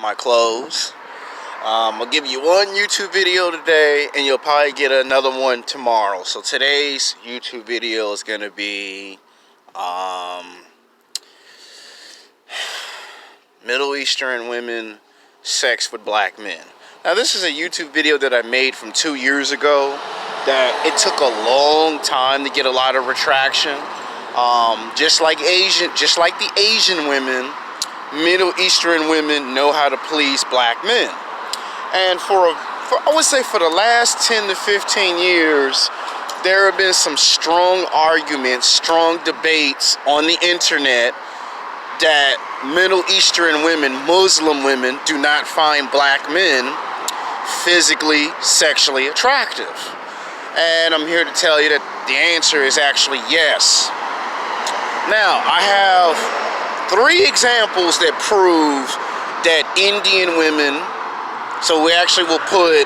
My clothes. I'll give you one YouTube video today, and you'll probably get another one tomorrow. So today's YouTube video is gonna be Middle Eastern women sex with black men. Now this is a YouTube video that I made from 2 years ago. That it took a long time to get a lot of retraction. Just like the Asian women, Middle Eastern women know how to please black men. And I would say for the last 10 to 15 years, there have been some strong arguments, strong debates on the internet that Middle Eastern women, Muslim women, do not find black men physically, sexually attractive. And I'm here to tell you that the answer is actually yes. Now, I have 3 examples that prove that Indian women, so we actually will put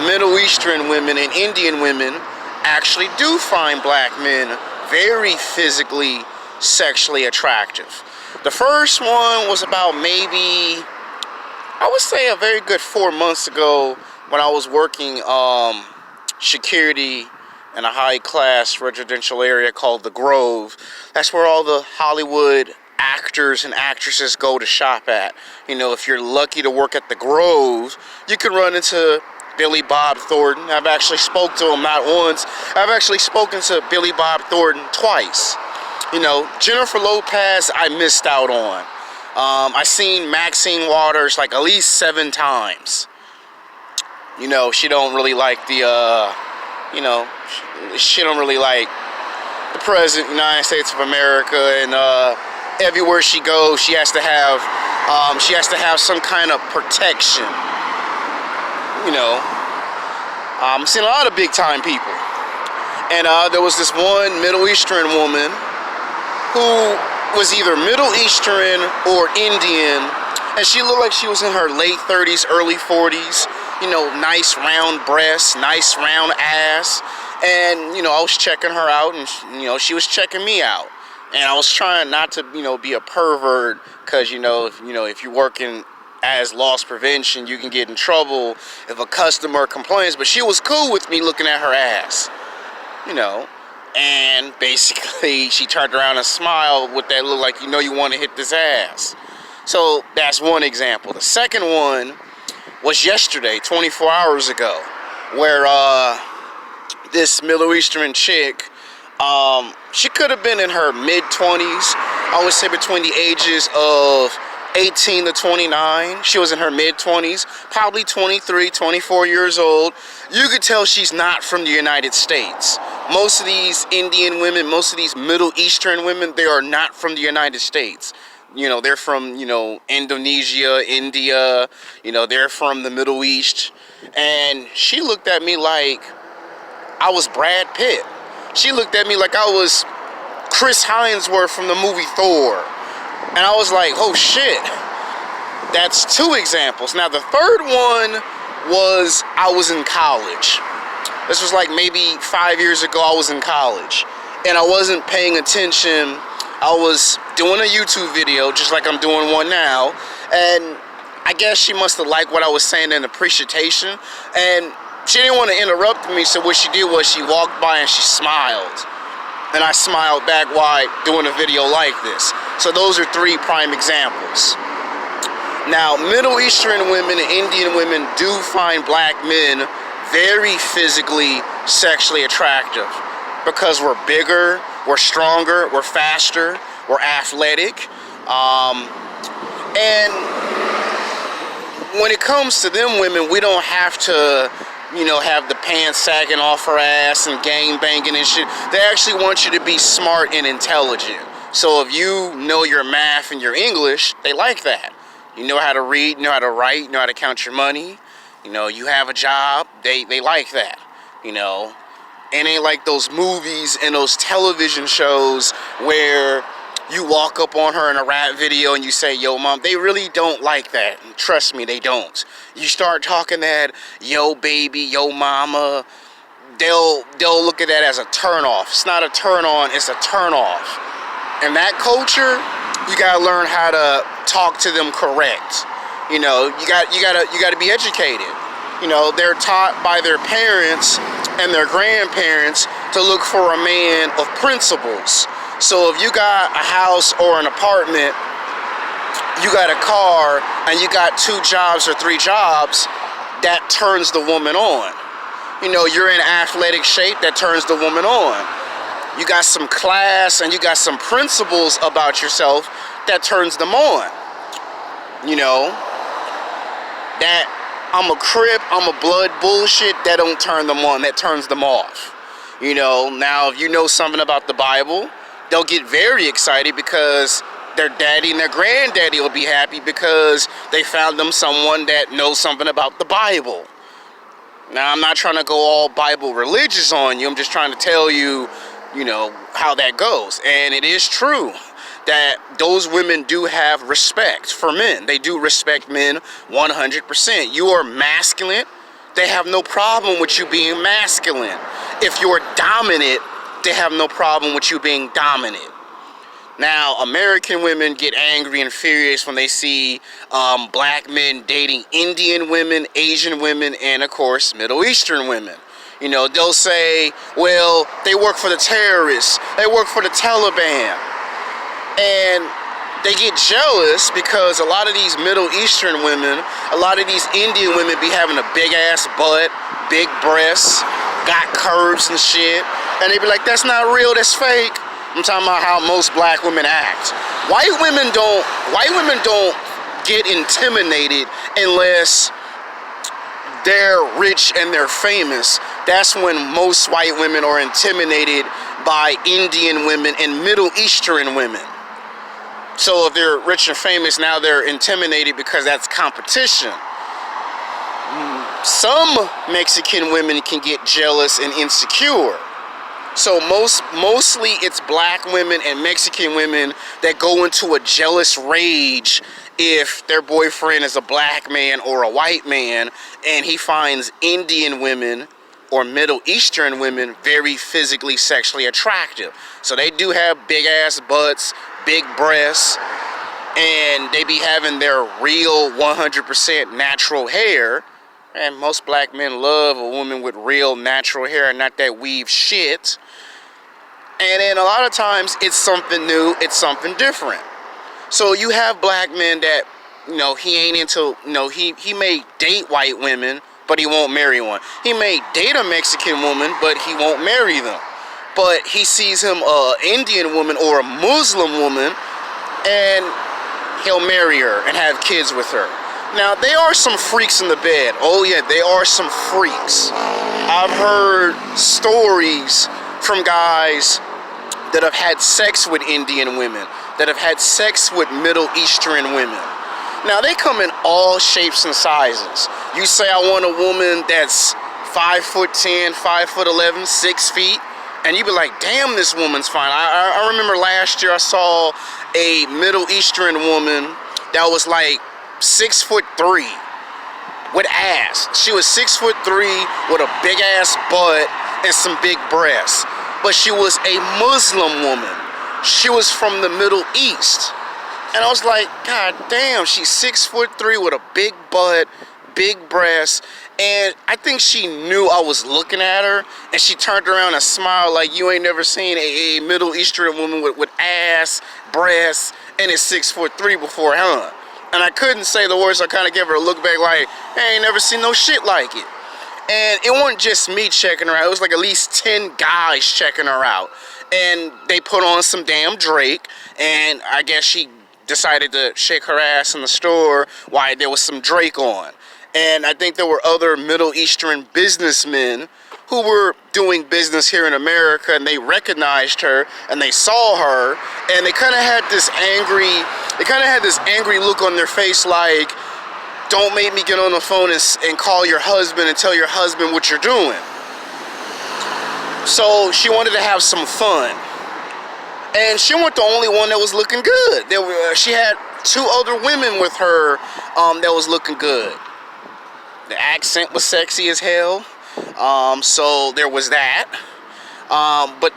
Middle Eastern women and Indian women, actually do find black men very physically, sexually attractive. The first one was about maybe, I would say a very good 4 months ago when I was working security in a high-class residential area called The Grove. That's where all the Hollywood actors and actresses go to shop at. You know, if you're lucky to work at The Grove, you can run into Billy Bob Thornton. I've actually spoke to him not once. I've actually spoken to Billy Bob Thornton twice. You know, Jennifer Lopez, I missed out on. I seen Maxine Waters like at least 7 times. You know, she don't really like the, she don't really like the President of the United States of America, and everywhere she goes, she has to have some kind of protection. You know, I'm seeing a lot of big time people, and there was this one Middle Eastern woman who was either Middle Eastern or Indian, and she looked like she was in her late 30s, early 40s. You know, nice round breasts, nice round ass. And, you know, I was checking her out, and, she was checking me out. And I was trying not to, be a pervert, because, if you're working as loss prevention, you can get in trouble if a customer complains. But she was cool with me looking at her ass, And basically, she turned around and smiled with that look like, you want to hit this ass. So that's one example. The second one was yesterday, 24 hours ago, where this Middle Eastern chick, she could have been in her mid-20s. I would say between the ages of 18 to 29. She was in her mid-20s, probably 23, 24 years old. You could tell she's not from the United States. Most of these Indian women, most of these Middle Eastern women, they are not from the United States. They're from, Indonesia, India, they're from the Middle East. And she looked at me like I was Brad Pitt. She looked at me like I was Chris Hemsworth from the movie Thor. And I was like, oh shit. That's 2 examples. Now the third one was I was in college. This was like maybe 5 years ago. I was in college. And I wasn't paying attention. I was doing a YouTube video, just like I'm doing one now, and I guess she must have liked what I was saying in the presentation, and she didn't want to interrupt me, so what she did was she walked by and she smiled, and I smiled back while doing a video like this. So those are 3 prime examples. Now, Middle Eastern women and Indian women do find black men very physically, sexually attractive because we're bigger, we're stronger, we're faster, we're athletic. And when it comes to them women, we don't have to, have the pants sagging off her ass and gang banging and shit. They actually want you to be smart and intelligent. So if you know your math and your English, they like that. You know how to read, you know how to write, you know how to count your money. You have a job, they like that, It ain't like those movies and those television shows where you walk up on her in a rap video and you say, yo, mom. They really don't like that. Trust me, they don't. You start talking that, yo, baby, yo, mama, they'll look at that as a turn off. It's not a turn on, it's a turn off. In that culture, you gotta learn how to talk to them correct. You know, you gotta be educated. You know, they're taught by their parents and their grandparents to look for a man of principles. So if you got a house or an apartment, you got a car, and you got 2 jobs or 3 jobs, that turns the woman on. You know, you're in athletic shape, that turns the woman on. You got some class and you got some principles about yourself, that turns them on. You know, that I'm a Crip, I'm a blood bullshit, that don't turn them on, that turns them off. You know, now if you know something about the Bible, they'll get very excited because their daddy and their granddaddy will be happy because they found them someone that knows something about the Bible. Now, I'm not trying to go all Bible religious on you, I'm just trying to tell you, you know, how that goes. And it is true that those women do have respect for men. They do respect men 100%. You are masculine, they have no problem with you being masculine. If you're dominant, they have no problem with you being dominant. Now, American women get angry and furious when they see black men dating Indian women, Asian women, and of course, Middle Eastern women. You know, they'll say, well, they work for the terrorists, they work for the Taliban. And they get jealous because a lot of these Middle Eastern women, a lot of these Indian women be having a big ass butt, big breasts, got curves and shit. And they be like, that's not real, that's fake. I'm talking about how most black women act. White women don't get intimidated unless they're rich and they're famous. That's when most white women are intimidated by Indian women and Middle Eastern women. So if they're rich and famous, now they're intimidated because that's competition. Some Mexican women can get jealous and insecure. So mostly it's black women and Mexican women that go into a jealous rage if their boyfriend is a black man or a white man and he finds Indian women or Middle Eastern women very physically sexually attractive. So they do have big ass butts, big breasts, and they be having their real 100% natural hair. And most black men love a woman with real natural hair and not that weave shit. And then a lot of times it's something new, it's something different. So you have black men that, you know, he ain't into, you know, he may date white women, but he won't marry one. He may date a Mexican woman, but he won't marry them. But he sees him an Indian woman or a Muslim woman, and he'll marry her and have kids with her. Now, there are some freaks in the bed. Oh yeah, there are some freaks. I've heard stories from guys that have had sex with Indian women, that have had sex with Middle Eastern women. Now, they come in all shapes and sizes. You say, I want a woman that's 5'10", 5'11", 6 feet, and you be like, damn, this woman's fine. I remember last year I saw a Middle Eastern woman that was like 6'3" with ass. She was 6'3" with a big ass butt and some big breasts. But she was a Muslim woman. She was from the Middle East. And I was like, God damn, she's 6'3" with a big butt, big breasts. And I think she knew I was looking at her, and she turned around and smiled like you ain't never seen a Middle Eastern woman with ass, breasts, and is 6'3" before, huh? And I couldn't say the words, so I kind of gave her a look back like, hey, I ain't never seen no shit like it. And it wasn't just me checking her out, it was like at least 10 guys checking her out. And they put on some damn Drake, and I guess she decided to shake her ass in the store while there was some Drake on. And I think there were other Middle Eastern businessmen who were doing business here in America, and they recognized her and they saw her, and they kind of had this angry look on their face like, don't make me get on the phone and call your husband and tell your husband what you're doing. So she wanted to have some fun. And she wasn't the only one that was looking good. She had 2 other women with her that was looking good. The accent was sexy as hell. So there was that. But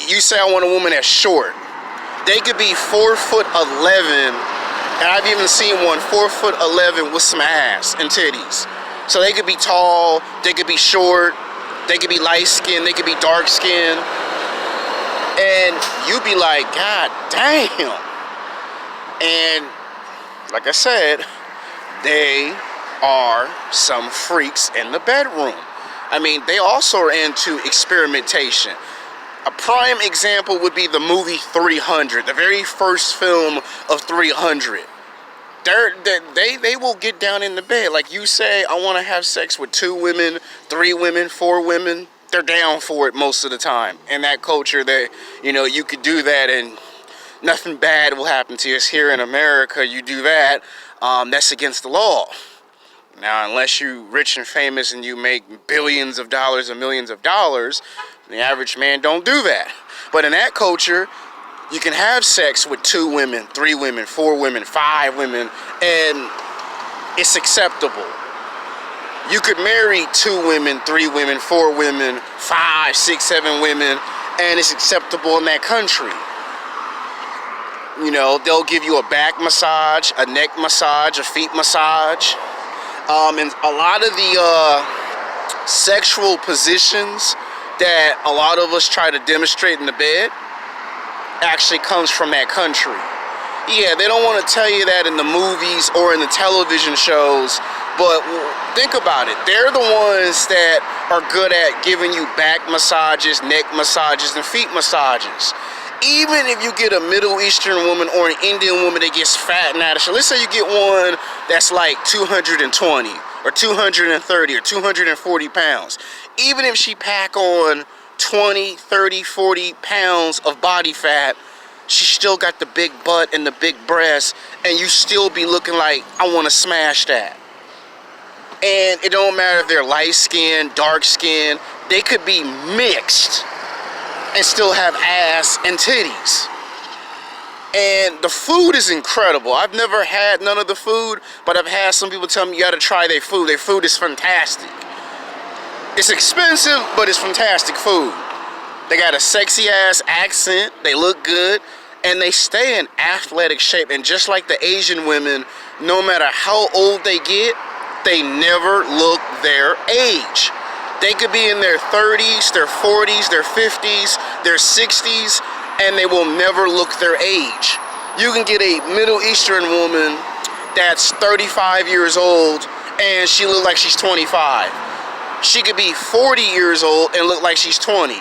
you say I want a woman that's short. They could be 4'11", And I've even seen one 4'11" with some ass and titties. So they could be tall, they could be short, they could be light skinned, they could be dark skinned. And you'd be like, God damn. And like I said, they are some freaks in the bedroom. I mean, they also are into experimentation. A prime example would be the movie 300, the very first film of 300. They will get down in the bed. Like you say, I want to have sex with 2 women, 3 women, 4 women. They're down for it most of the time. In that culture, that, you know, you could do that and nothing bad will happen to you. It's here in America, you do that, that's against the law. Now, unless you're rich and famous and you make billions of dollars or millions of dollars, the average man don't do that. But in that culture, you can have sex with 2 women, 3 women, 4 women, 5 women, and it's acceptable. You could marry 2 women, 3 women, 4 women, 5, 6, 7 women, and it's acceptable in that country. You know, they'll give you a back massage, a neck massage, a feet massage. And a lot of the sexual positions that a lot of us try to demonstrate in the bed actually comes from that country. Yeah, they don't want to tell you that in the movies or in the television shows, but think about it. They're the ones that are good at giving you back massages, neck massages, and feet massages. Even if you get a Middle Eastern woman or an Indian woman that gets fat and out of shape, let's say you get one that's like 220 or 230 or 240 pounds. Even if she pack on 20, 30, 40 pounds of body fat, she still got the big butt and the big breasts, and you still be looking like, I want to smash that. And it don't matter if they're light skinned, dark skinned, they could be mixed and still have ass and titties. And the food is incredible. I've never had none of the food, but I've had some people tell me you gotta try their food. Their food is fantastic. It's expensive, but it's fantastic food. They got a sexy ass accent, they look good, and they stay in athletic shape. And just like the Asian women, no matter how old they get, they never look their age. They could be in their 30s, their 40s, their 50s, their 60s, and they will never look their age. You can get a Middle Eastern woman that's 35 years old and she look like she's 25. She could be 40 years old and look like she's 20.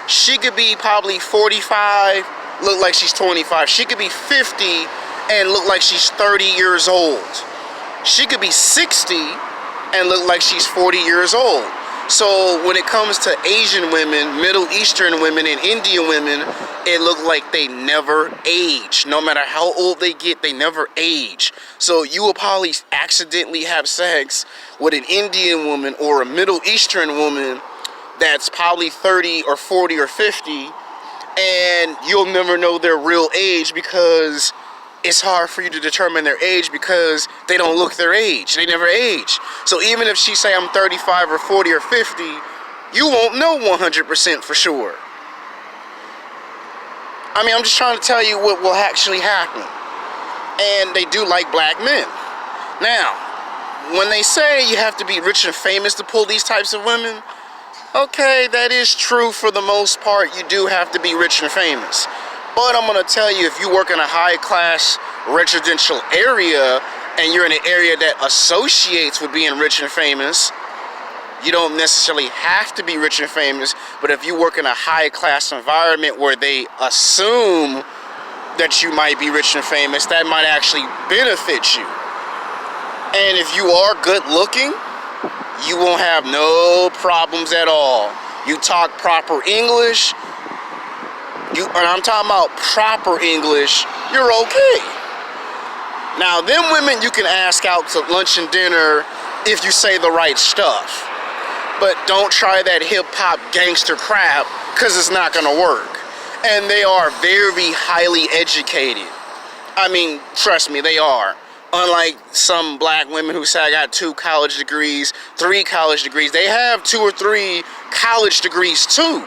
She could be probably 45, look like she's 25. She could be 50 and look like she's 30 years old. She could be 60 and look like she's 40 years old. So when it comes to Asian women, Middle Eastern women, and Indian women, it look like they never age. No matter how old they get, they never age. So you will probably accidentally have sex with an Indian woman or a Middle Eastern woman that's probably 30 or 40 or 50, and you'll never know their real age because it's hard for you to determine their age because they don't look their age. They never age. So even if she say I'm 35 or 40 or 50, you won't know 100% for sure. I mean, I'm just trying to tell you what will actually happen. And they do like black men. Now, when they say you have to be rich and famous to pull these types of women, okay, that is true for the most part. You do have to be rich and famous. But I'm going to tell you, if you work in a high-class residential area and you're in an area that associates with being rich and famous, you don't necessarily have to be rich and famous, but if you work in a high-class environment where they assume that you might be rich and famous, that might actually benefit you. And if you are good-looking, you won't have no problems at all. You talk proper English, and I'm talking about proper English, you're okay. Now, them women you can ask out to lunch and dinner if you say the right stuff. But don't try that hip-hop gangster crap, because it's not going to work. And they are very highly educated. I mean, trust me, they are. Unlike some black women who say I got 2 college degrees, 3 college degrees, they have 2 or 3 college degrees too.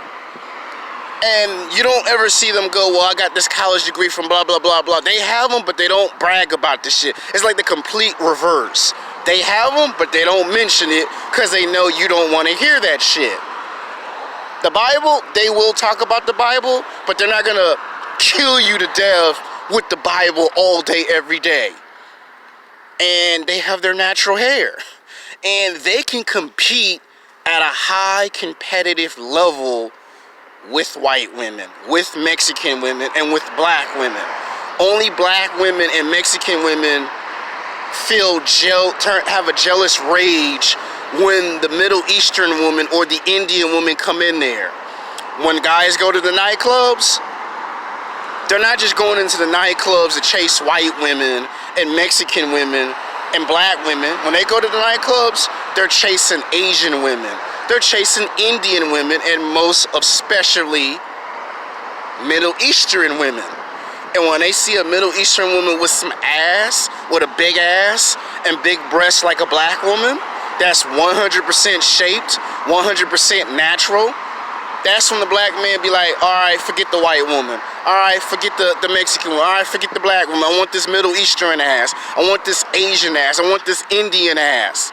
And you don't ever see them go, well, I got this college degree from blah, blah, blah, blah. They have them, but they don't brag about this shit. It's like the complete reverse. They have them, but they don't mention it because they know you don't want to hear that shit. The Bible, they will talk about the Bible, but they're not going to kill you to death with the Bible all day, every day. And they have their natural hair. And they can compete at a high competitive level with white women, with Mexican women, and with black women. Only black women and Mexican women have a jealous rage when the Middle Eastern woman or the Indian woman come in there. When guys go to the nightclubs, they're not just going into the nightclubs to chase white women and Mexican women and black women. When they go to the nightclubs, they're chasing Asian women. They're chasing Indian women, and most especially Middle Eastern women. And when they see a Middle Eastern woman with some ass, with a big ass and big breasts like a black woman, that's 100% shaped, 100% natural, that's when the black man be like, all right, forget the white woman. All right, forget the Mexican woman. All right, forget the black woman. I want this Middle Eastern ass. I want this Asian ass. I want this Indian ass.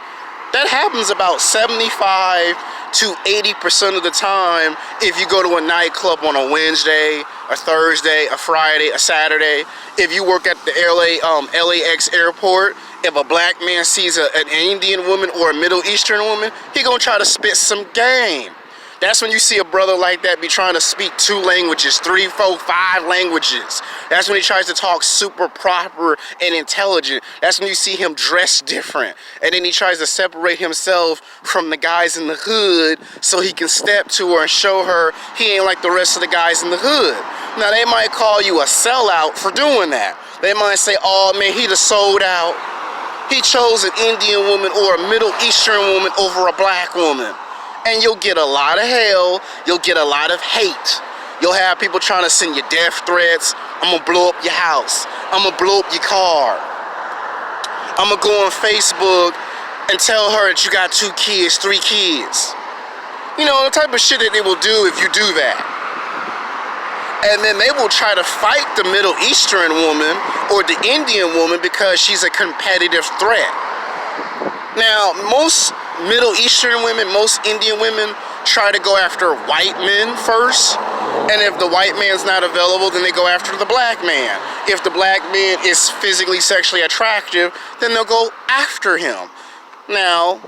That happens about 75 to 80% of the time if you go to a nightclub on a Wednesday, a Thursday, a Friday, a Saturday. If you work at the LAX airport, if a black man sees an Indian woman or a Middle Eastern woman, he gonna try to spit some game. That's when you see a brother like that be trying to speak 2 languages, 3, 4, 5 languages. That's when he tries to talk super proper and intelligent. That's when you see him dress different. And then he tries to separate himself from the guys in the hood so he can step to her and show her he ain't like the rest of the guys in the hood. Now, they might call you a sellout for doing that. They might say, oh man, he done sold out. He chose an Indian woman or a Middle Eastern woman over a black woman. And you'll get a lot of hell, you'll get a lot of hate. You'll have people trying to send you death threats. I'm gonna blow up your house. I'm gonna blow up your car. I'm gonna go on Facebook and tell her that you got 2 kids, 3 kids. You know, the type of shit that they will do if you do that. And then they will try to fight the Middle Eastern woman or the Indian woman because she's a competitive threat. Now, most Middle Eastern women, most Indian women try to go after white men first, and if the white man's not available, then they go after the black man. If the black man is physically, sexually attractive, then they'll go after him. Now,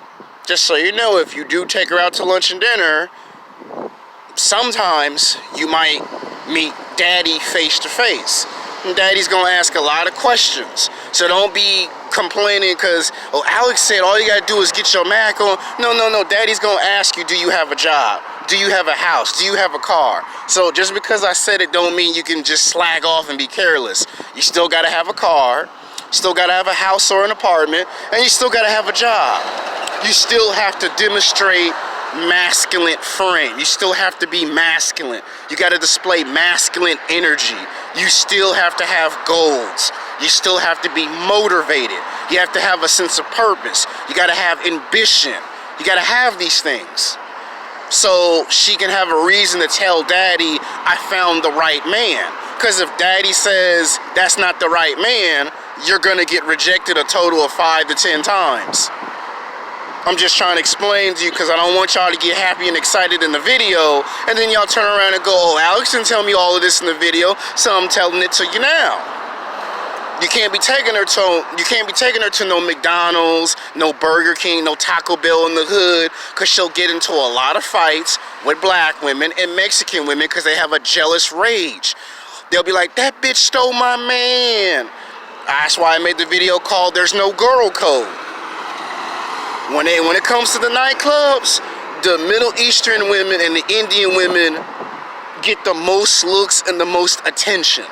just so you know, if you do take her out to lunch and dinner, sometimes you might meet daddy face to face. And daddy's gonna ask a lot of questions. So don't be complaining because, oh, Alex said all you gotta do is get your Mac on. No, daddy's gonna ask you, do you have a job? Do you have a house? Do you have a car? So just because I said it don't mean you can just slag off and be careless. You still gotta have a car, still gotta have a house or an apartment, and you still gotta have a job. You still have to demonstrate masculine frame. You still have to be masculine. You got to display masculine energy. You still have to have goals. You still have to be motivated. You have to have a sense of purpose. You got to have ambition. You got to have these things. So she can have a reason to tell daddy, I found the right man. Because if daddy says that's not the right man, you're going to get rejected a total of 5 to 10 times. I'm just trying to explain to you because I don't want y'all to get happy and excited in the video and then y'all turn around and go, oh, Alex didn't tell me all of this in the video, so I'm telling it to you now. You can't be taking her to no McDonald's, no Burger King, no Taco Bell in the hood, because she'll get into a lot of fights with black women and Mexican women because they have a jealous rage. They'll be like, that bitch stole my man. That's why I made the video called There's No Girl Code. When it comes to the nightclubs, the Middle Eastern women and the Indian women get the most looks and the most attention.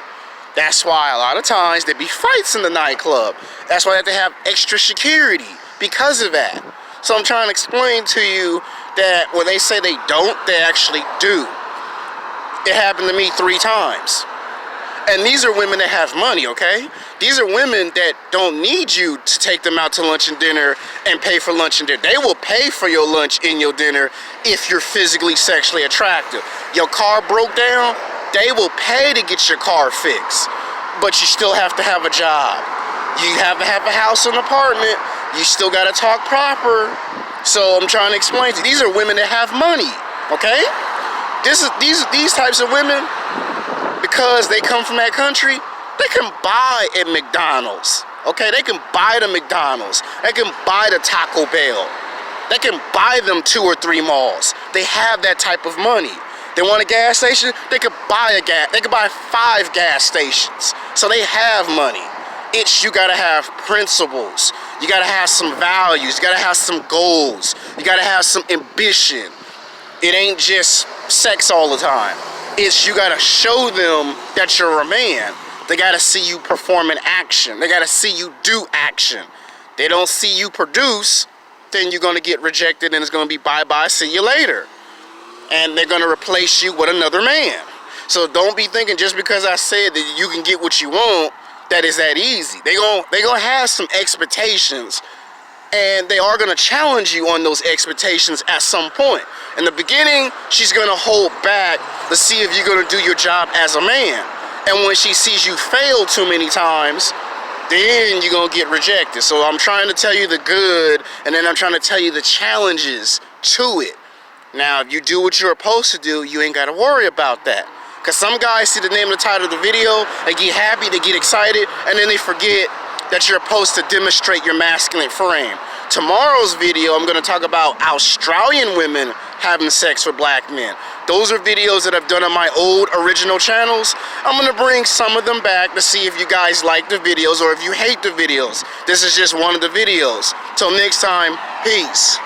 That's why a lot of times there be fights in the nightclub. That's why they have to have extra security because of that. So I'm trying to explain to you that when they say they don't, they actually do. It happened to me 3 times. And these are women that have money, okay? These are women that don't need you to take them out to lunch and dinner and pay for lunch and dinner. They will pay for your lunch and your dinner if you're physically, sexually attractive. Your car broke down, they will pay to get your car fixed. But you still have to have a job. You have to have a house and apartment. You still gotta talk proper. So I'm trying to explain to you, these are women that have money, okay? These types of women, because they come from that country, they can buy at McDonald's, okay? They can buy the McDonald's. They can buy the Taco Bell. They can buy them 2 or 3 malls. They have that type of money. They want a gas station, they could buy they could buy 5 gas stations. So they have money. You gotta have principles. You gotta have some values. You gotta have some goals. You gotta have some ambition. It ain't just sex all the time. You gotta show them that you're a man. They gotta see you perform an action. They gotta see you do action. They don't see you produce, then you're gonna get rejected and it's gonna be bye-bye, see you later. And they're gonna replace you with another man. So don't be thinking just because I said that you can get what you want, that is that easy. They gonna have some expectations, and they are gonna challenge you on those expectations at some point. In the beginning, she's gonna hold back to see if you're gonna do your job as a man. And when she sees you fail too many times, then you're gonna get rejected. So I'm trying to tell you the good, and then I'm trying to tell you the challenges to it. Now, if you do what you're supposed to do, you ain't gotta worry about that. Because some guys see the name and the title of the video, they get happy, they get excited, and then they forget that you're supposed to demonstrate your masculine frame. Tomorrow's video, I'm gonna talk about Australian women having sex with black men. Those are videos that I've done on my old original channels. I'm gonna bring some of them back to see if you guys like the videos or if you hate the videos. This is just one of the videos. Till next time, peace.